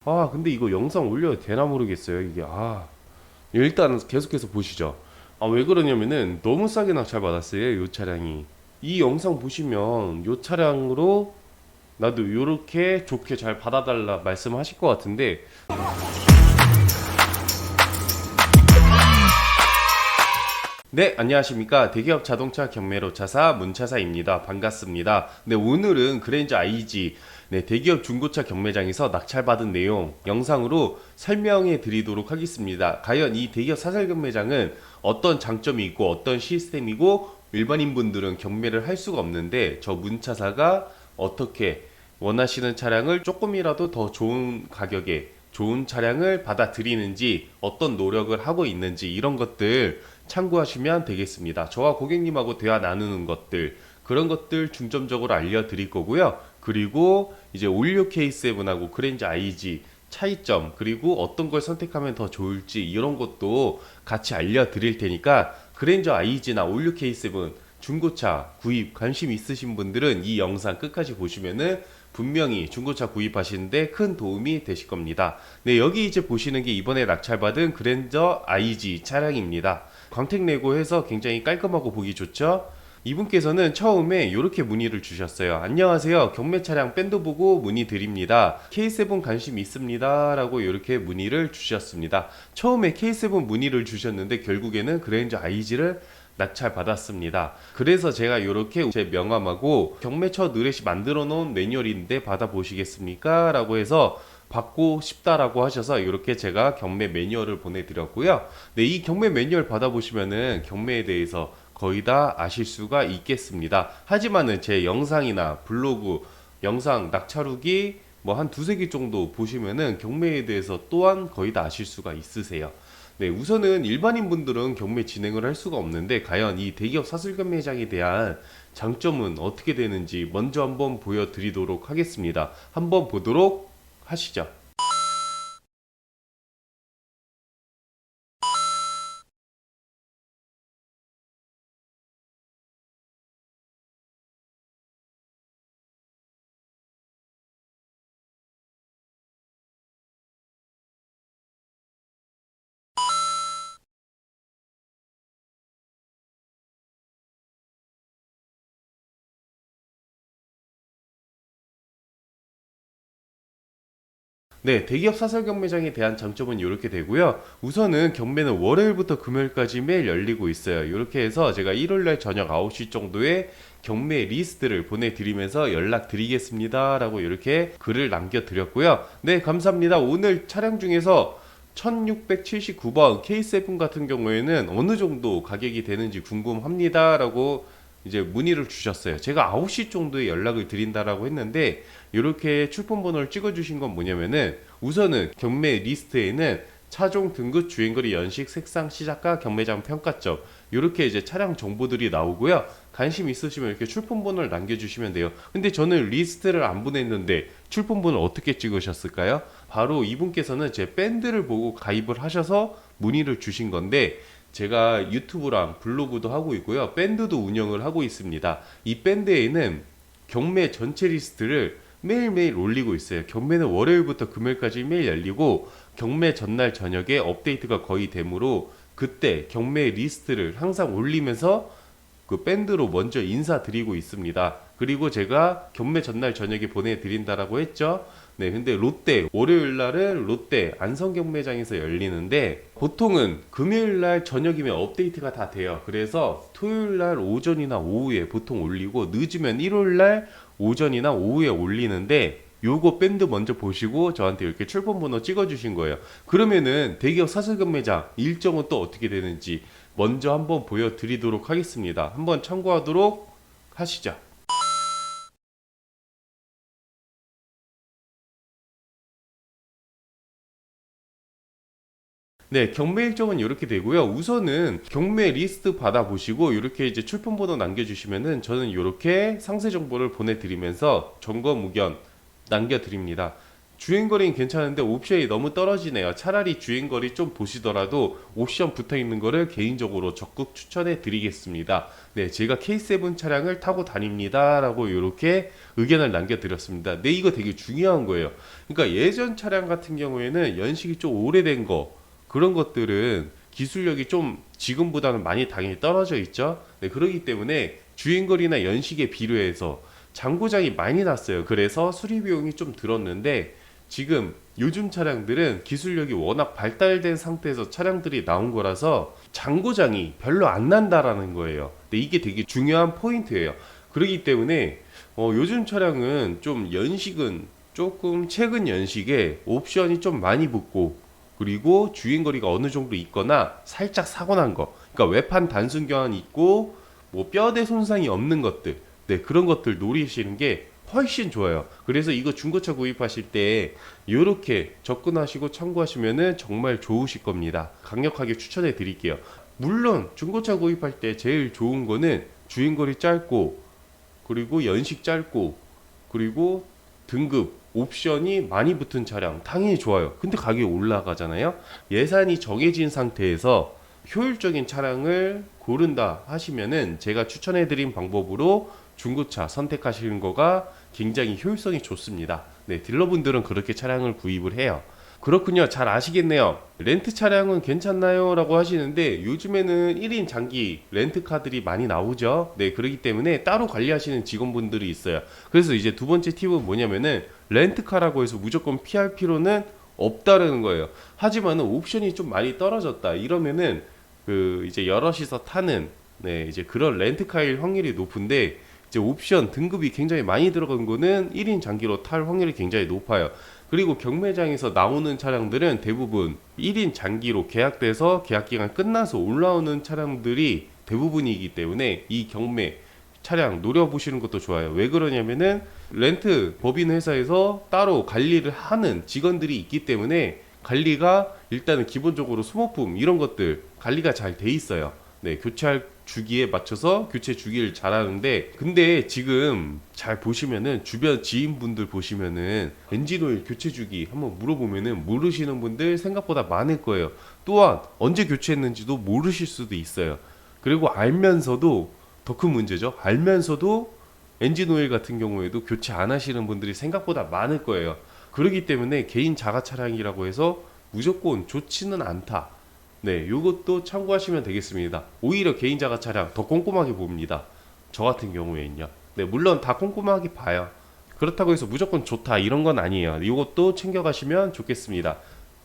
근데 이거 영상 올려도 되나 모르겠어요. 이게, 일단 계속해서 보시죠. 왜 그러냐면은 너무 싸게 낙찰 받았어요. 요 차량이. 이 영상 보시면 요 차량으로 나도 요렇게 좋게 잘 받아달라 말씀하실 것 같은데, 네, 안녕하십니까. 대기업 자동차 경매로 차사 문차사입니다. 반갑습니다. 네, 오늘은 그랜저 IG, 네, 대기업 중고차 경매장에서 낙찰받은 내용 영상으로 설명해 드리도록 하겠습니다. 과연 이 대기업 사설 경매장은 어떤 장점이 있고 어떤 시스템이고 일반인 분들은 경매를 할 수가 없는데 저 문차사가 어떻게 원하시는 차량을 조금이라도 더 좋은 가격에 좋은 차량을 받아들이는지 어떤 노력을 하고 있는지 이런 것들 참고하시면 되겠습니다. 저와 고객님하고 대화 나누는 것들 그런 것들 중점적으로 알려드릴 거고요. 그리고 이제 올류 K7하고 그랜저 IG 차이점 그리고 어떤 걸 선택하면 더 좋을지 이런 것도 같이 알려드릴 테니까 그랜저 IG나 올류 K7 중고차 구입 관심 있으신 분들은 이 영상 끝까지 보시면은 분명히 중고차 구입하시는데 큰 도움이 되실 겁니다. 네, 여기 이제 보시는 게 이번에 낙찰받은 그랜저 IG 차량입니다. 광택 내고 해서 굉장히 깔끔하고 보기 좋죠? 이분께서는 처음에 이렇게 문의를 주셨어요. 안녕하세요. 경매 차량 밴드 보고 문의 드립니다. K7 관심 있습니다. 라고 이렇게 문의를 주셨습니다. 처음에 K7 문의를 주셨는데 결국에는 그랜저 IG를 낙찰 받았습니다. 그래서 제가 이렇게 제 명함하고 경매처 느렛이 만들어 놓은 매뉴얼인데 받아보시겠습니까? 라고 해서 받고 싶다라고 하셔서 이렇게 제가 경매 매뉴얼을 보내드렸고요. 네, 이 경매 매뉴얼 받아보시면은 경매에 대해서 거의 다 아실 수가 있겠습니다. 하지만은 제 영상이나 블로그, 영상 낙찰 후기 뭐 한 두세 개 정도 보시면은 경매에 대해서 또한 거의 다 아실 수가 있으세요. 네, 우선은 일반인 분들은 경매 진행을 할 수가 없는데 과연 이 대기업 사설 경매장에 대한 장점은 어떻게 되는지 먼저 한번 보여드리도록 하겠습니다. 한번 보도록 하시죠. 네, 대기업 사설 경매장에 대한 장점은 이렇게 되고요. 우선은 경매는 월요일부터 금요일까지 매일 열리고 있어요. 이렇게 해서 제가 일요일날 저녁 9시 정도에 경매 리스트를 보내드리면서 연락드리겠습니다. 라고 이렇게 글을 남겨드렸고요. 네, 감사합니다. 오늘 차량 중에서 1679번 K7 같은 경우에는 어느 정도 가격이 되는지 궁금합니다. 라고 이제 문의를 주셨어요. 제가 9시 정도에 연락을 드린다라고 했는데 이렇게 출품 번호를 찍어 주신 건 뭐냐면은 우선은 경매 리스트에는 차종 등급 주행거리 연식 색상 시작가 경매장 평가점 이렇게 이제 차량 정보들이 나오고요. 관심 있으시면 이렇게 출품 번호를 남겨주시면 돼요. 근데 저는 리스트를 안 보냈는데 출품 번호를 어떻게 찍으셨을까요? 바로 이분께서는 제 밴드를 보고 가입을 하셔서 문의를 주신 건데 제가 유튜브랑 블로그도 하고 있고요. 밴드도 운영을 하고 있습니다. 이 밴드에는 경매 전체 리스트를 매일매일 올리고 있어요. 경매는 월요일부터 금요일까지 매일 열리고 경매 전날 저녁에 업데이트가 거의 되므로 그때 경매 리스트를 항상 올리면서 그 밴드로 먼저 인사드리고 있습니다. 그리고 제가 경매 전날 저녁에 보내드린다라고 했죠. 네, 근데 롯데 월요일 날은 롯데 안성 경매장에서 열리는데 보통은 금요일 날 저녁이면 업데이트가 다 돼요. 그래서 토요일 날 오전이나 오후에 보통 올리고 늦으면 일요일 날 오전이나 오후에 올리는데 요거 밴드 먼저 보시고 저한테 이렇게 출품 번호 찍어 주신 거예요. 그러면은 대기업 사설 경매장 일정은 또 어떻게 되는지 먼저 한번 보여드리도록 하겠습니다. 한번 참고하도록 하시죠. 네, 경매 일정은 이렇게 되고요. 우선은 경매 리스트 받아보시고 이렇게 이제 출품 번호 남겨주시면은 저는 이렇게 상세 정보를 보내드리면서 점검 의견 남겨드립니다. 주행거리는 괜찮은데 옵션이 너무 떨어지네요. 차라리 주행거리 좀 보시더라도 옵션 붙어있는 거를 개인적으로 적극 추천해 드리겠습니다. 네, 제가 K7 차량을 타고 다닙니다 라고 이렇게 의견을 남겨드렸습니다. 네, 이거 되게 중요한 거예요. 그러니까 예전 차량 같은 경우에는 연식이 좀 오래된 거, 그런 것들은 기술력이 좀 지금보다는 많이 당연히 떨어져 있죠. 네, 그렇기 때문에 주행거리나 연식에 비례해서 장고장이 많이 났어요. 그래서 수리 비용이 좀 들었는데, 지금 요즘 차량들은 기술력이 워낙 발달된 상태에서 차량들이 나온 거라서 장고장이 별로 안 난다라는 거예요. 근데 이게 되게 중요한 포인트예요. 그렇기 때문에 요즘 차량은 좀 연식은 조금 최근 연식에 옵션이 좀 많이 붙고, 그리고 주행거리가 어느 정도 있거나 살짝 사고 난 거, 그러니까 외판 단순 교환이 있고 뭐 뼈대 손상이 없는 것들, 네, 그런 것들 노리시는 게 훨씬 좋아요. 그래서 이거 중고차 구입하실 때 이렇게 접근하시고 참고하시면은 정말 좋으실 겁니다. 강력하게 추천해 드릴게요. 물론 중고차 구입할 때 제일 좋은 거는 주행거리 짧고, 그리고 연식 짧고, 그리고 등급 옵션이 많이 붙은 차량 당연히 좋아요. 근데 가격이 올라가잖아요. 예산이 정해진 상태에서 효율적인 차량을 고른다 하시면은 제가 추천해 드린 방법으로 중고차 선택하시는 거가 굉장히 효율성이 좋습니다. 네, 딜러분들은 그렇게 차량을 구입을 해요. 그렇군요. 잘 아시겠네요. 렌트 차량은 괜찮나요? 라고 하시는데, 요즘에는 1인 장기 렌트카들이 많이 나오죠. 네, 그렇기 때문에 따로 관리하시는 직원분들이 있어요. 그래서 이제 두 번째 팁은 뭐냐면은, 렌트카라고 해서 무조건 피할 필요는 없다라는 거예요. 하지만 옵션이 좀 많이 떨어졌다 이러면은 이제 여럿이서 타는, 네, 이제 그런 렌트카일 확률이 높은데, 이제 옵션 등급이 굉장히 많이 들어간 거는 1인 장기로 탈 확률이 굉장히 높아요. 그리고 경매장에서 나오는 차량들은 대부분 1인 장기로 계약돼서 계약기간 끝나서 올라오는 차량들이 대부분이기 때문에 이 경매 차량 노려보시는 것도 좋아요. 왜 그러냐면은 렌트 법인 회사에서 따로 관리를 하는 직원들이 있기 때문에 관리가 일단은 기본적으로 소모품 이런 것들 관리가 잘 돼 있어요. 네, 교체할 주기에 맞춰서 교체 주기를 잘 하는데, 근데 지금 잘 보시면은 주변 지인분들 보시면은 엔진오일 교체 주기 한번 물어보면은 모르시는 분들 생각보다 많을 거예요. 또한 언제 교체했는지도 모르실 수도 있어요. 그리고 알면서도 더 큰 문제죠. 알면서도 엔진오일 같은 경우에도 교체 안 하시는 분들이 생각보다 많을 거예요. 그렇기 때문에 개인 자가 차량이라고 해서 무조건 좋지는 않다. 네, 요것도 참고하시면 되겠습니다. 오히려 개인 자가 차량 더 꼼꼼하게 봅니다. 저 같은 경우에는요. 네, 물론 다 꼼꼼하게 봐요. 그렇다고 해서 무조건 좋다 이런 건 아니에요. 이것도 챙겨가시면 좋겠습니다.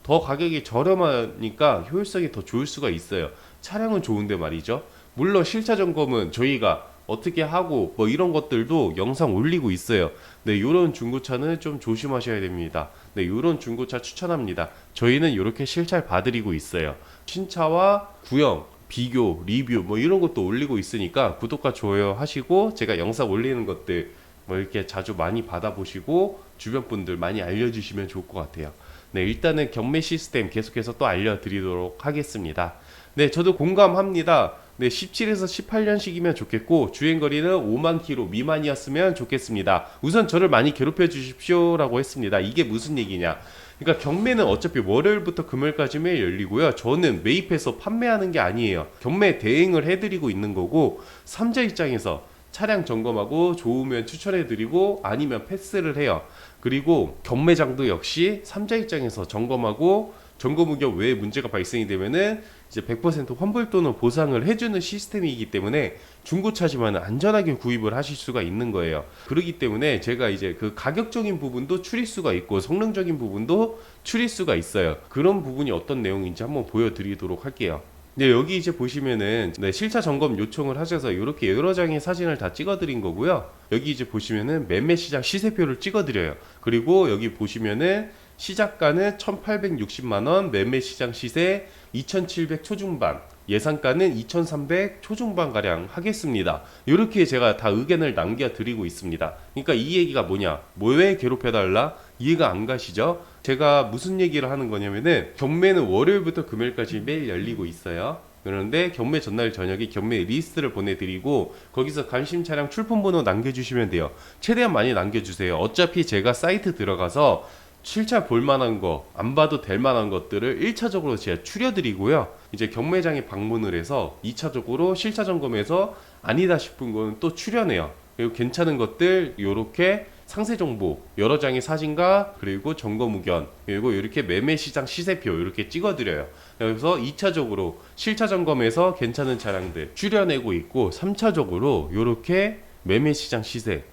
더 가격이 저렴하니까 효율성이 더 좋을 수가 있어요. 차량은 좋은데 말이죠. 물론 실차 점검은 저희가 어떻게 하고 뭐 이런 것들도 영상 올리고 있어요. 네, 요런 중고차는 좀 조심하셔야 됩니다. 네, 요런 중고차 추천합니다. 저희는 이렇게 실차를 봐드리고 있어요. 신차와 구형, 비교, 리뷰 뭐 이런 것도 올리고 있으니까 구독과 좋아요 하시고, 제가 영상 올리는 것들 뭐 이렇게 자주 많이 받아보시고 주변 분들 많이 알려주시면 좋을 것 같아요. 네, 일단은 경매 시스템 계속해서 또 알려드리도록 하겠습니다. 네, 저도 공감합니다. 네, 17에서 18년식이면 좋겠고 주행거리는 5만 킬로 미만이었으면 좋겠습니다. 우선 저를 많이 괴롭혀 주십시오 라고 했습니다. 이게 무슨 얘기냐, 그러니까 경매는 어차피 월요일부터 금요일까지 매일 열리고요. 저는 매입해서 판매하는 게 아니에요. 경매 대행을 해드리고 있는 거고, 삼자 입장에서 차량 점검하고 좋으면 추천해드리고 아니면 패스를 해요. 그리고 경매장도 역시 삼자 입장에서 점검하고 점검 의견 외에 문제가 발생이 되면은 이제 100% 환불 또는 보상을 해주는 시스템이기 때문에 중고차지만 안전하게 구입을 하실 수가 있는 거예요. 그렇기 때문에 제가 이제 그 가격적인 부분도 추릴 수가 있고 성능적인 부분도 추릴 수가 있어요. 그런 부분이 어떤 내용인지 한번 보여드리도록 할게요. 네, 여기 이제 보시면은 네, 실차 점검 요청을 하셔서 이렇게 여러 장의 사진을 다 찍어드린 거고요. 여기 이제 보시면은 매매 시장 시세표를 찍어드려요. 그리고 여기 보시면은 시작가는 1,860만원, 매매 시장 시세 2,700 초중반, 예상가는 2,300 초중반가량 하겠습니다. 이렇게 제가 다 의견을 남겨드리고 있습니다. 그러니까 이 얘기가 뭐냐, 왜 괴롭혀달라? 이해가 안 가시죠? 제가 무슨 얘기를 하는 거냐면은 경매는 월요일부터 금요일까지 매일 열리고 있어요. 그런데 경매 전날 저녁에 경매 리스트를 보내드리고 거기서 관심 차량 출품 번호 남겨주시면 돼요. 최대한 많이 남겨주세요. 어차피 제가 사이트 들어가서 실차 볼 만한 거, 안 봐도 될 만한 것들을 1차적으로 제가 추려드리고요. 이제 경매장에 방문을 해서 2차적으로 실차 점검해서 아니다 싶은 거는 또 추려내요. 그리고 괜찮은 것들 요렇게 상세 정보, 여러 장의 사진과 그리고 점검 의견, 그리고 이렇게 매매 시장 시세표 이렇게 찍어드려요. 그래서 2차적으로 실차 점검에서 괜찮은 차량들 추려내고 있고, 3차적으로 이렇게 매매 시장 시세,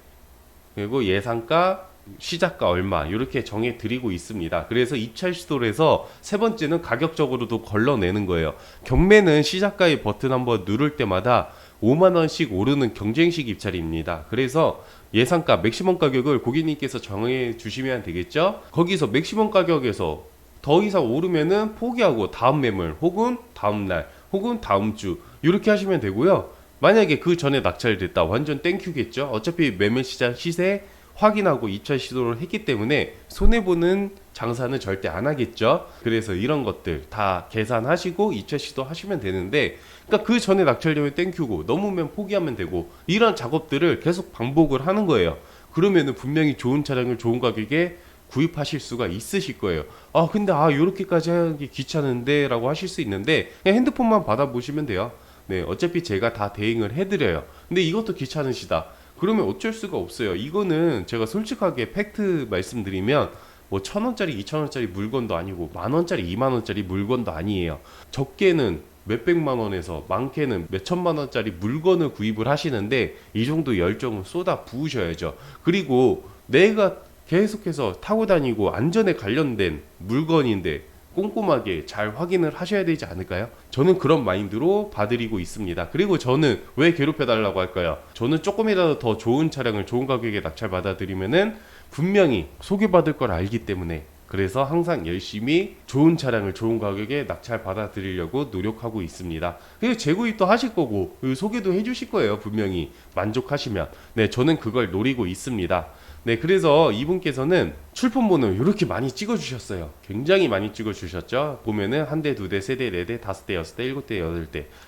그리고 예상가, 시작가 얼마 이렇게 정해 드리고 있습니다. 그래서 입찰 시도를 해서 세 번째는 가격적으로도 걸러내는 거예요. 경매는 시작가의 버튼 한번 누를 때마다 5만 원씩 오르는 경쟁식 입찰입니다. 그래서 예상가 맥시멈 가격을 고객님께서 정해 주시면 되겠죠. 거기서 맥시멈 가격에서 더 이상 오르면은 포기하고 다음 매물 혹은 다음 날 혹은 다음 주 이렇게 하시면 되고요. 만약에 그 전에 낙찰됐다, 완전 땡큐겠죠. 어차피 매매 시장 시세 확인하고 입찰 시도를 했기 때문에 손해보는 장사는 절대 안 하겠죠. 그래서 이런 것들 다 계산하시고 입찰 시도 하시면 되는데, 그러니까 그 전에 낙찰되면 땡큐고 넘으면 포기하면 되고, 이런 작업들을 계속 반복을 하는 거예요. 그러면은 분명히 좋은 차량을 좋은 가격에 구입하실 수가 있으실 거예요. 근데 요렇게까지 하기 귀찮은데 라고 하실 수 있는데, 그냥 핸드폰만 받아보시면 돼요. 네, 어차피 제가 다 대행을 해드려요. 근데 이것도 귀찮으시다, 그러면 어쩔 수가 없어요. 이거는 제가 솔직하게 팩트 말씀드리면 뭐 1,000원짜리 2,000원짜리 물건도 아니고 10,000원짜리 20,000원짜리 물건도 아니에요. 적게는 몇백만 원에서 많게는 몇천만 원짜리 물건을 구입을 하시는데, 이 정도 열정은 쏟아 부으셔야죠. 그리고 내가 계속해서 타고 다니고 안전에 관련된 물건인데 꼼꼼하게 잘 확인을 하셔야 되지 않을까요? 저는 그런 마인드로 봐드리고 있습니다. 그리고 저는 왜 괴롭혀달라고 할까요? 저는 조금이라도 더 좋은 차량을 좋은 가격에 낙찰 받아들이면은 분명히 소개받을 걸 알기 때문에, 그래서 항상 열심히 좋은 차량을 좋은 가격에 낙찰 받아들이려고 노력하고 있습니다. 그리고 재구입도 하실 거고 소개도 해주실 거예요. 분명히 만족하시면. 네, 저는 그걸 노리고 있습니다. 네, 그래서 이분께서는 출품번호 이렇게 많이 찍어주셨어요. 굉장히 많이 찍어주셨죠. 보면은 한 대, 두 대, 세 대, 네 대, 다섯 대, 여섯 대, 일곱 대,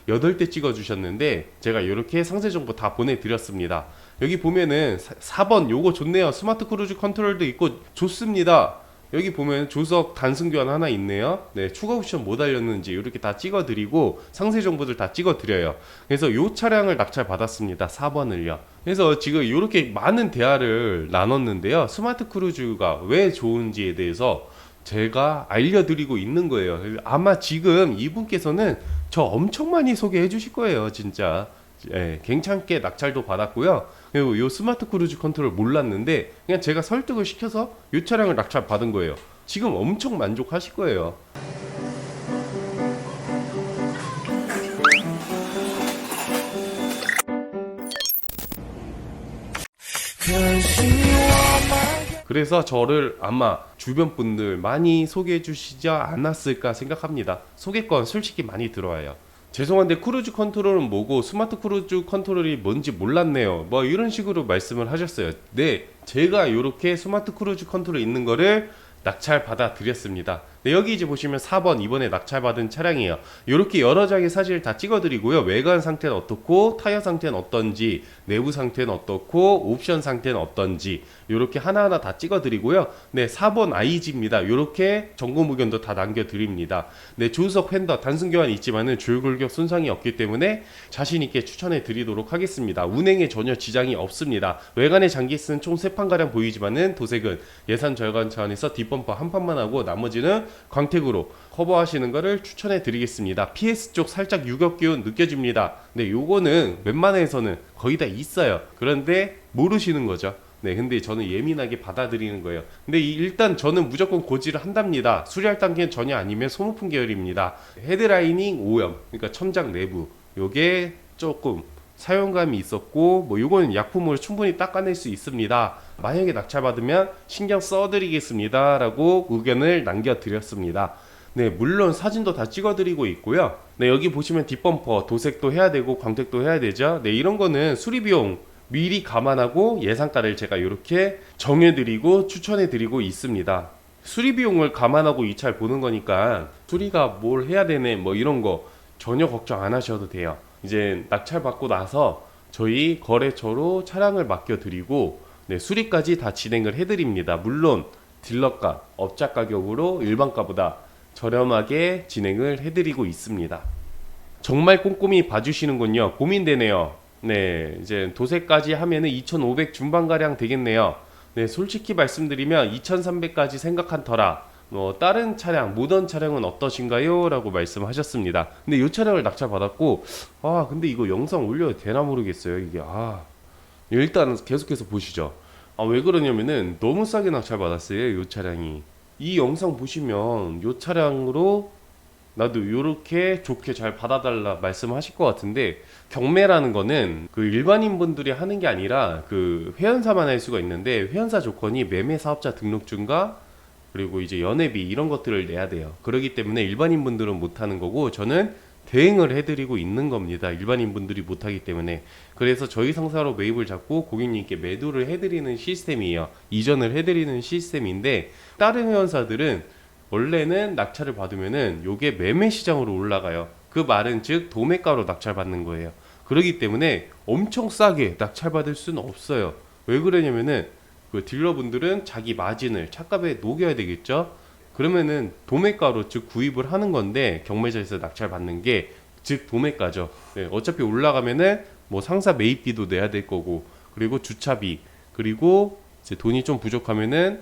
여덟 대 찍어주셨는데, 제가 이렇게 상세 정보 다 보내드렸습니다. 여기 보면은 4번 요거 좋네요. 스마트 크루즈 컨트롤도 있고 좋습니다. 여기 보면 조석 단순 교환 하나 있네요. 네, 추가 옵션 뭐 달렸는지 이렇게 다 찍어드리고 상세 정보들 다 찍어드려요. 그래서 요 차량을 낙찰 받았습니다. 4번을요. 그래서 지금 이렇게 많은 대화를 나눴는데요. 스마트 크루즈가 왜 좋은지에 대해서 제가 알려드리고 있는 거예요. 아마 지금 이분께서는 저 엄청 많이 소개해 주실 거예요. 진짜. 예, 괜찮게 낙찰도 받았고요. 그리고 요 스마트 크루즈 컨트롤 몰랐는데 그냥 제가 설득을 시켜서 요 차량을 낙찰 받은 거예요. 지금 엄청 만족하실 거예요. 그래서 저를 아마 주변 분들 많이 소개해 주시지 않았을까 생각합니다. 소개권 솔직히 많이 들어와요. 죄송한데 크루즈 컨트롤은 뭐고 스마트 크루즈 컨트롤이 뭔지 몰랐네요. 뭐 이런 식으로 말씀을 하셨어요. 네, 제가 이렇게 스마트 크루즈 컨트롤 있는 거를 낙찰 받아 드렸습니다. 네, 여기 이제 보시면 4번 이번에 낙찰 받은 차량이에요. 이렇게 여러 장의 사진을 다 찍어 드리고요. 외관 상태는 어떻고, 타이어 상태는 어떤지, 내부 상태는 어떻고, 옵션 상태는 어떤지 이렇게 하나하나 다 찍어 드리고요. 네, 4번 IG입니다. 이렇게 점검 의견도 다 남겨 드립니다. 네, 조수석 핸더 단순 교환이 있지만은 줄골격 손상이 없기 때문에 자신 있게 추천해 드리도록 하겠습니다. 운행에 전혀 지장이 없습니다. 외관의 장기스는 총 3판 가량 보이지만은 도색은 예산 절감 차원에서 뒷범퍼 한 판만 하고 나머지는 광택으로 커버하시는 거를 추천해 드리겠습니다. PS 쪽 살짝 유격 기운 느껴집니다. 네, 요거는 웬만해서는 거의 다 있어요. 그런데 모르시는 거죠. 네, 근데 저는 예민하게 받아들이는 거예요. 근데 일단 저는 무조건 고지를 한답니다. 수리할 단계는 전혀 아니면 소모품 계열입니다. 헤드라이닝 오염, 그러니까 천장 내부 요게 조금 사용감이 있었고, 뭐 요거는 약품으로 충분히 닦아낼 수 있습니다. 만약에 낙찰받으면 신경 써드리겠습니다 라고 의견을 남겨드렸습니다. 네, 물론 사진도 다 찍어드리고 있고요. 네, 여기 보시면 뒷범퍼 도색도 해야 되고 광택도 해야 되죠. 네, 이런 거는 수리비용 미리 감안하고 예상가를 제가 이렇게 정해드리고 추천해드리고 있습니다. 수리비용을 감안하고 이 차를 보는 거니까 수리가 뭘 해야 되네 뭐 이런 거 전혀 걱정 안 하셔도 돼요. 이제 낙찰 받고 나서 저희 거래처로 차량을 맡겨드리고 네, 수리까지 다 진행을 해드립니다. 물론 딜러가, 업자 가격으로 일반가보다 저렴하게 진행을 해드리고 있습니다. 정말 꼼꼼히 봐주시는군요. 고민되네요. 네, 이제 도색까지 하면은 2,500 중반가량 되겠네요. 네, 솔직히 말씀드리면 2,300까지 생각한 터라 다른 차량, 모던 차량은 어떠신가요? 라고 말씀하셨습니다. 근데 이 차량을 낙찰 받았고, 근데 이거 영상 올려도 되나 모르겠어요. 이게, 일단 계속해서 보시죠. 왜 그러냐면은 너무 싸게 낙찰 받았어요. 이 차량이. 이 영상 보시면 이 차량으로 나도 요렇게 좋게 잘 받아달라 말씀하실 것 같은데, 경매라는 거는 그 일반인 분들이 하는 게 아니라 그 회원사만 할 수가 있는데, 회원사 조건이 매매 사업자 등록증과 그리고 이제 연회비 이런 것들을 내야 돼요. 그렇기 때문에 일반인 분들은 못 하는 거고, 저는 대행을 해드리고 있는 겁니다. 일반인 분들이 못 하기 때문에. 그래서 저희 상사로 매입을 잡고 고객님께 매도를 해드리는 시스템이에요. 이전을 해드리는 시스템인데, 다른 회원사들은 원래는 낙찰을 받으면은 요게 매매 시장으로 올라가요. 그 말은 즉 도매가로 낙찰 받는 거예요. 그렇기 때문에 엄청 싸게 낙찰 받을 수는 없어요. 왜 그러냐면은 그 딜러분들은 자기 마진을 차값에 녹여야 되겠죠. 그러면은 도매가로 즉 구입을 하는 건데, 경매장에서 낙찰 받는 게 즉 도매가죠. 네, 어차피 올라가면은 뭐 상사 매입비도 내야 될 거고, 그리고 주차비, 그리고 이제 돈이 좀 부족하면은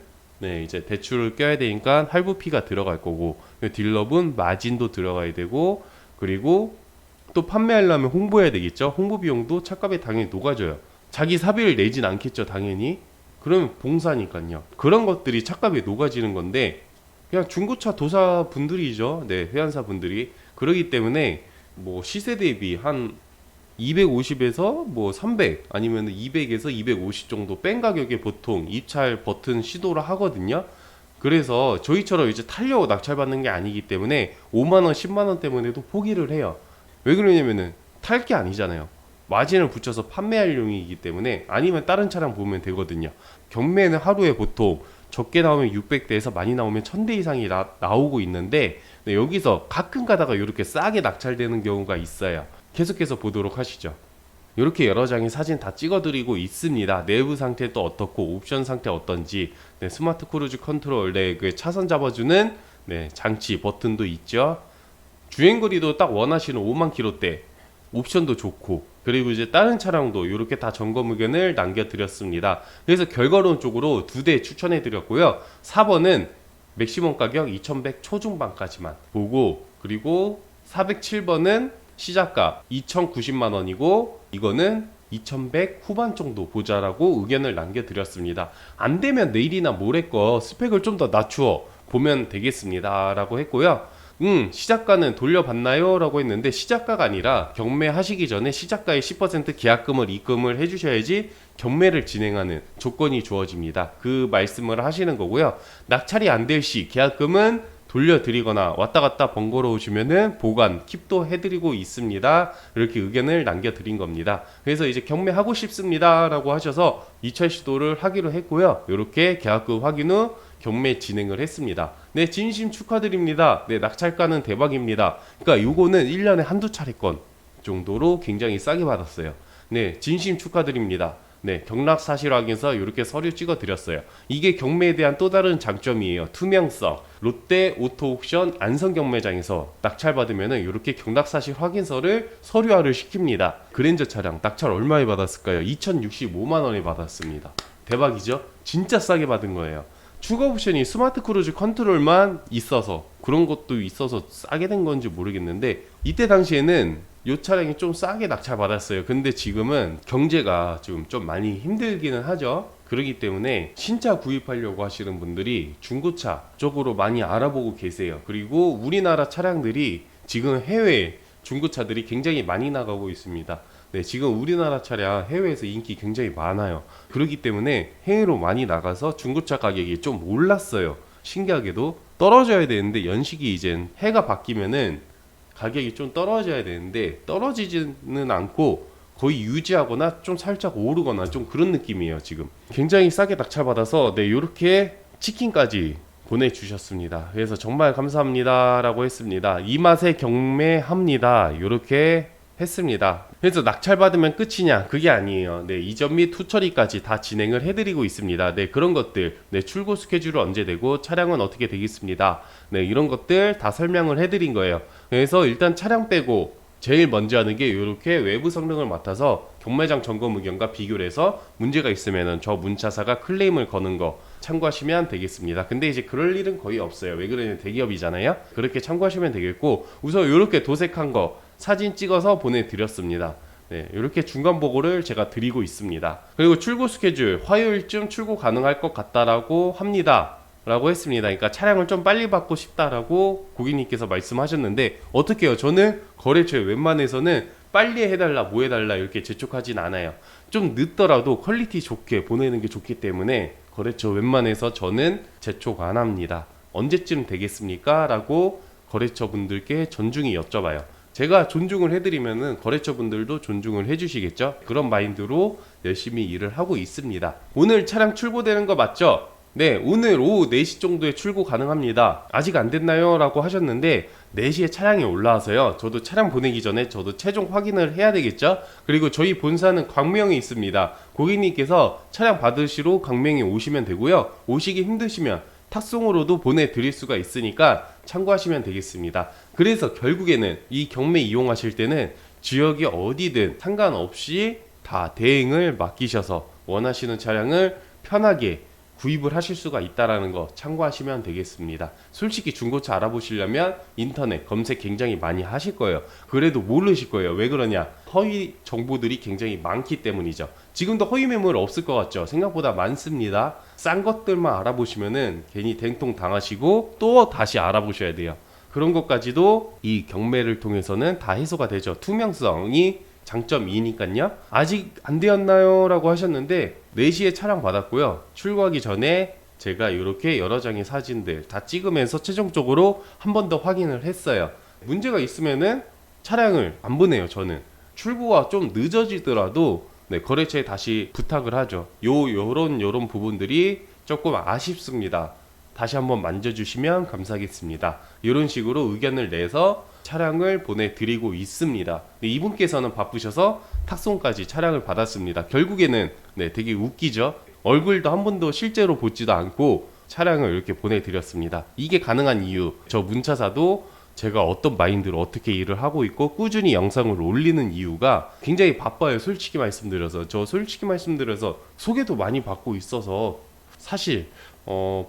이제 대출을 껴야 되니까 할부피가 들어갈 거고, 딜러분 마진도 들어가야 되고, 그리고 또 판매하려면 홍보해야 되겠죠. 홍보 비용도 차값에 당연히 녹아져요. 자기 사비를 내진 않겠죠, 당연히. 그러면 봉사니까요. 그런 것들이 차값에 녹아지는 건데, 그냥 중고차 도사 분들이죠. 네, 회원사 분들이. 그러기 때문에 뭐 시세 대비 한 250에서 뭐 300 아니면 200에서 250 정도 뺀 가격에 보통 입찰 버튼 시도를 하거든요. 그래서 저희처럼 이제 타려고 낙찰 받는 게 아니기 때문에 5만원 10만원 때문에도 포기를 해요. 왜 그러냐면은 탈 게 아니잖아요. 마진을 붙여서 판매할 용이기 때문에. 아니면 다른 차량 보면 되거든요. 경매는 하루에 보통 적게 나오면 600대에서 많이 나오면 1000대 이상이 나오고 있는데, 여기서 가끔 가다가 이렇게 싸게 낙찰되는 경우가 있어요. 계속해서 보도록 하시죠. 이렇게 여러 장의 사진 다 찍어드리고 있습니다. 내부 상태 또 어떻고, 옵션 상태 어떤지, 스마트 크루즈 컨트롤, 그 차선 잡아주는 장치 버튼도 있죠. 주행거리도 딱 원하시는 5만 킬로대 옵션도 좋고, 그리고 이제 다른 차량도 이렇게 다 점검 의견을 남겨드렸습니다. 그래서 결과론 쪽으로 2대 추천해드렸고요. 4번은 맥시멈 가격 2100 초중반까지만 보고, 그리고 407번은 시작가 2090만원이고, 이거는 2100 후반 정도 보자라고 의견을 남겨드렸습니다. 안되면 내일이나 모레 거 스펙을 좀 더 낮추어 보면 되겠습니다 라고 했고요. 시작가는 돌려받나요? 라고 했는데, 시작가가 아니라 경매하시기 전에 시작가의 10% 계약금을 입금을 해주셔야지 경매를 진행하는 조건이 주어집니다. 그 말씀을 하시는 거고요. 낙찰이 안 될 시 계약금은 돌려드리거나 왔다 갔다 번거로우시면은 보관, 킵도 해드리고 있습니다. 이렇게 의견을 남겨드린 겁니다. 그래서 이제 경매하고 싶습니다 라고 하셔서 이차 시도를 하기로 했고요. 이렇게 계약금 확인 후 경매 진행을 했습니다. 네, 진심 축하드립니다. 네, 낙찰가는 대박입니다. 그러니까 요거는 1년에 한두 차례건 정도로 굉장히 싸게 받았어요. 네, 진심 축하드립니다. 네, 경락 사실 확인서 이렇게 서류 찍어 드렸어요. 이게 경매에 대한 또 다른 장점이에요. 투명성. 롯데 오토옥션 안성 경매장에서 낙찰 받으면은 이렇게 경락 사실 확인서를 서류화를 시킵니다. 그랜저 차량 낙찰 얼마에 받았을까요? 2065만 원에 받았습니다. 대박이죠? 진짜 싸게 받은 거예요. 추가 옵션이 스마트 크루즈 컨트롤만 있어서, 그런 것도 있어서 싸게 된 건지 모르겠는데, 이때 당시에는 이 차량이 좀 싸게 낙찰 받았어요. 근데 지금은 경제가 지금 좀 많이 힘들기는 하죠. 그렇기 때문에 신차 구입하려고 하시는 분들이 중고차 쪽으로 많이 알아보고 계세요. 그리고 우리나라 차량들이 지금 해외 중고차들이 굉장히 많이 나가고 있습니다. 네, 지금 우리나라 차량 해외에서 인기 굉장히 많아요. 그렇기 때문에 해외로 많이 나가서 중고차 가격이 좀 올랐어요. 신기하게도 떨어져야 되는데, 연식이 이젠 해가 바뀌면은 가격이 좀 떨어져야 되는데 떨어지지는 않고 거의 유지하거나 좀 살짝 오르거나 좀 그런 느낌이에요. 지금 굉장히 싸게 낙찰받아서 요렇게 치킨까지 보내주셨습니다. 그래서 정말 감사합니다 라고 했습니다. 이 맛에 경매합니다 요렇게 했습니다. 그래서 낙찰받으면 끝이냐? 그게 아니에요. 네, 이전 및 후처리까지 다 진행을 해드리고 있습니다. 네, 그런 것들, 네, 출고 스케줄은 언제 되고 차량은 어떻게 되겠습니다. 네, 이런 것들 다 설명을 해드린 거예요. 그래서 일단 차량 빼고 제일 먼저 하는 게 이렇게 외부 성능을 맡아서 경매장 점검 의견과 비교를 해서 문제가 있으면은 저 문차사가 클레임을 거는 거 참고하시면 되겠습니다. 근데 이제 그럴 일은 거의 없어요. 왜 그러냐면 대기업이잖아요. 그렇게 참고하시면 되겠고, 우선 이렇게 도색한 거 사진 찍어서 보내드렸습니다. 네, 이렇게 중간 보고를 제가 드리고 있습니다. 그리고 출고 스케줄 화요일쯤 출고 가능할 것 같다라고 합니다. 라고 했습니다. 그러니까 차량을 좀 빨리 받고 싶다라고 고객님께서 말씀하셨는데, 어떻게 해요? 저는 거래처에 웬만해서는 빨리 해달라 뭐 해달라 이렇게 재촉하진 않아요. 좀 늦더라도 퀄리티 좋게 보내는 게 좋기 때문에 거래처 웬만해서 저는 재촉 안 합니다. 언제쯤 되겠습니까? 라고 거래처 분들께 존중히 여쭤봐요. 제가 존중을 해드리면은 거래처 분들도 존중을 해주시겠죠? 그런 마인드로 열심히 일을 하고 있습니다. 오늘 차량 출고되는 거 맞죠? 네, 오늘 오후 4시 정도에 출고 가능합니다. 아직 안 됐나요? 라고 하셨는데 4시에 차량이 올라와서요. 저도 차량 보내기 전에 저도 최종 확인을 해야 되겠죠? 그리고 저희 본사는 광명에 있습니다. 고객님께서 차량 받으시러 광명에 오시면 되고요. 오시기 힘드시면 탁송으로도 보내드릴 수가 있으니까 참고하시면 되겠습니다. 그래서 결국에는 이 경매 이용하실 때는 지역이 어디든 상관없이 다 대행을 맡기셔서 원하시는 차량을 편하게 구입을 하실 수가 있다는 거 참고하시면 되겠습니다. 솔직히 중고차 알아보시려면 인터넷 검색 굉장히 많이 하실 거예요. 그래도 모르실 거예요. 왜 그러냐? 허위 정보들이 굉장히 많기 때문이죠. 지금도 허위 매물 없을 것 같죠? 생각보다 많습니다. 싼 것들만 알아보시면은 괜히 댕통 당하시고 또 다시 알아보셔야 돼요. 그런 것까지도 이 경매를 통해서는 다 해소가 되죠. 투명성이 장점이니까요. 아직 안 되었나요? 라고 하셨는데 4시에 차량 받았고요. 출고하기 전에 제가 이렇게 여러 장의 사진들 다 찍으면서 최종적으로 한 번 더 확인을 했어요. 문제가 있으면은 차량을 안 보내요. 저는 출고가 좀 늦어지더라도 네, 거래처에 다시 부탁을 하죠. 요런 부분들이 조금 아쉽습니다. 다시 한번 만져주시면 감사하겠습니다. 이런 식으로 의견을 내서 차량을 보내드리고 있습니다. 네, 이분께서는 바쁘셔서 탁송까지 차량을 받았습니다. 결국에는 네, 되게 웃기죠. 얼굴도 한 번도 실제로 보지도 않고 차량을 이렇게 보내드렸습니다. 이게 가능한 이유, 저 문차사도 제가 어떤 마인드로 어떻게 일을 하고 있고 꾸준히 영상을 올리는 이유가 굉장히 바빠요. 솔직히 말씀드려서 소개도 많이 받고 있어서 사실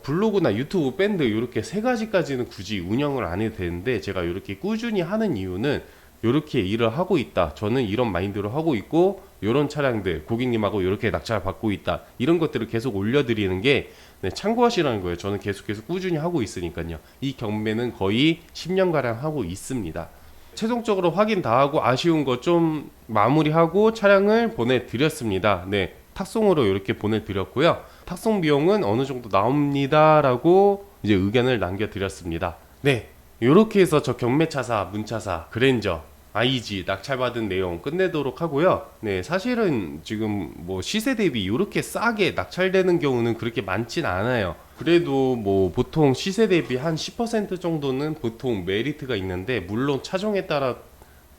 블로그나 유튜브, 밴드 이렇게 세 가지까지는 굳이 운영을 안 해도 되는데 제가 이렇게 꾸준히 하는 이유는 이렇게 일을 하고 있다. 저는 이런 마인드로 하고 있고 이런 차량들 고객님하고 이렇게 낙찰 받고 있다. 이런 것들을 계속 올려드리는 게 네, 참고하시라는 거예요. 저는 계속해서 꾸준히 하고 있으니까요. 이 경매는 거의 10년가량 하고 있습니다. 최종적으로 확인 다 하고 아쉬운 거 좀 마무리하고 차량을 보내드렸습니다. 네, 탁송으로 이렇게 보내드렸고요. 탁송 비용은 어느 정도 나옵니다 라고 이제 의견을 남겨드렸습니다. 네, 이렇게 해서 저 경매차사, 문차사, 그랜저, IG 낙찰받은 내용 끝내도록 하고요. 네, 사실은 지금 뭐 시세 대비 이렇게 싸게 낙찰되는 경우는 그렇게 많진 않아요. 그래도 뭐 보통 시세 대비 한 10% 정도는 보통 메리트가 있는데 물론 차종에 따라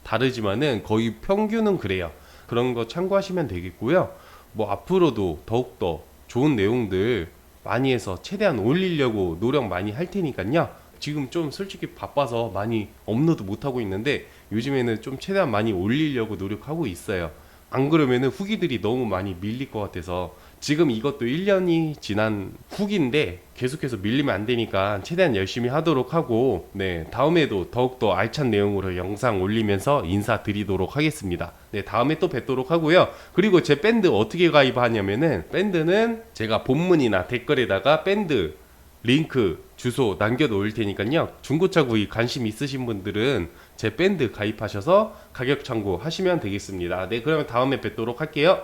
다르지만은 거의 평균은 그래요. 그런 거 참고하시면 되겠고요. 뭐 앞으로도 더욱더 좋은 내용들 많이 해서 최대한 올리려고 노력 많이 할 테니까요. 지금 좀 솔직히 바빠서 많이 업로드 못하고 있는데 요즘에는 좀 최대한 많이 올리려고 노력하고 있어요. 안 그러면은 후기들이 너무 많이 밀릴 것 같아서 지금 이것도 1년이 지난 후기인데 계속해서 밀리면 안 되니까 최대한 열심히 하도록 하고 네, 다음에도 더욱더 알찬 내용으로 영상 올리면서 인사드리도록 하겠습니다. 네, 다음에 또 뵙도록 하고요. 그리고 제 밴드 어떻게 가입하냐면은 밴드는 제가 본문이나 댓글에다가 밴드 링크 주소 남겨놓을 테니까요. 중고차 구입 관심 있으신 분들은 제 밴드 가입하셔서 가격 참고하시면 되겠습니다. 네, 그러면 다음에 뵙도록 할게요.